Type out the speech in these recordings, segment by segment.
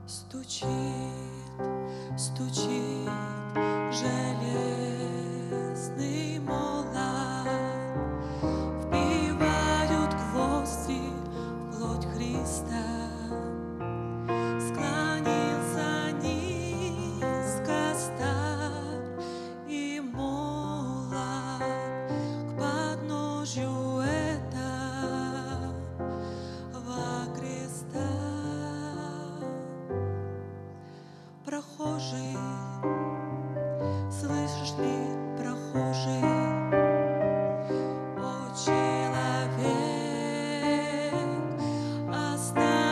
Стучит, стучит железный молот, вбивают гвозди в плоть Христа. Склонился низко стар и молод к подножью этого креста. Прохожий, слышишь ли, прохожий, о человек, остановись,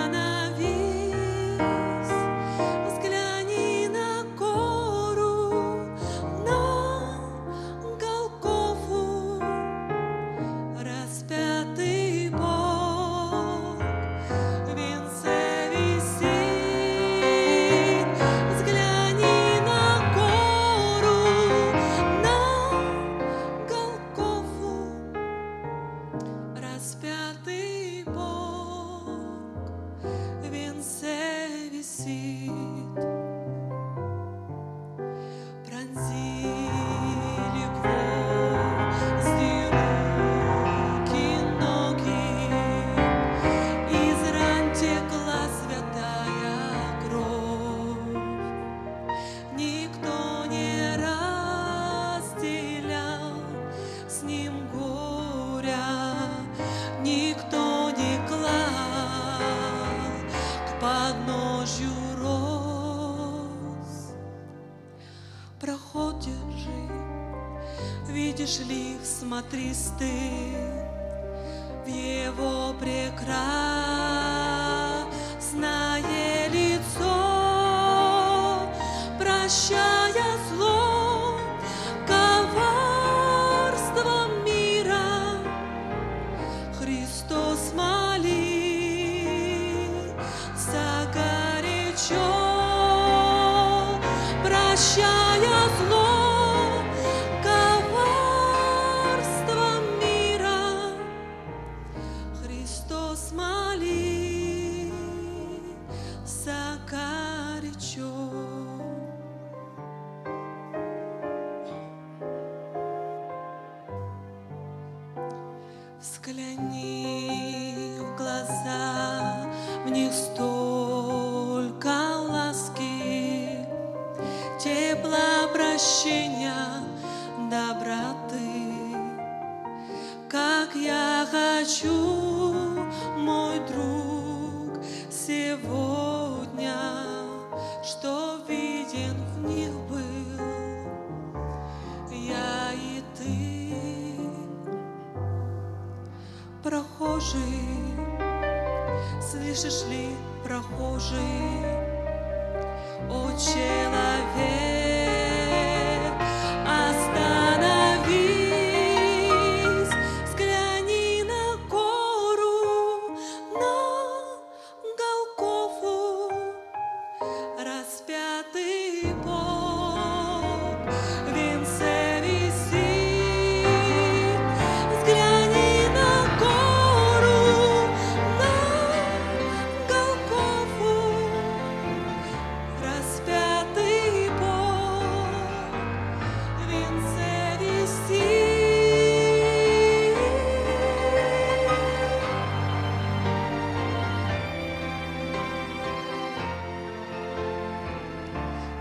взгляни на гору, на Голгофу, распятый Бог в венце висит. Взгляни на гору, на Голгофу, распятый Бог в венце висит. Пронзили гвозди руки, ноги, из ран текла святая кровь. Никто не разделял с ним горя, никто не клал к подножью роз. Проходишь же, видишь ли, всмотрись ты в его прекрасное лицо, прощая зло, коварство мира. Христос молится горячо, прощая зло, коварство мира. Христос молится горячо. Взгляни в глаза, в них столько ласки, тепла, прощения, доброты. Как я хочу, мой друг, сегодня, что виден в них был я и ты. Прохожий, слышишь ли, прохожий, о человек, остановись, взгляни на гору, на Голгофу, распятый Бог в венце висит. Взгляни на гору, на Голгофу, распятый Бог в венце висит.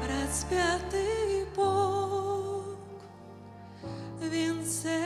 Распятый Бог в венце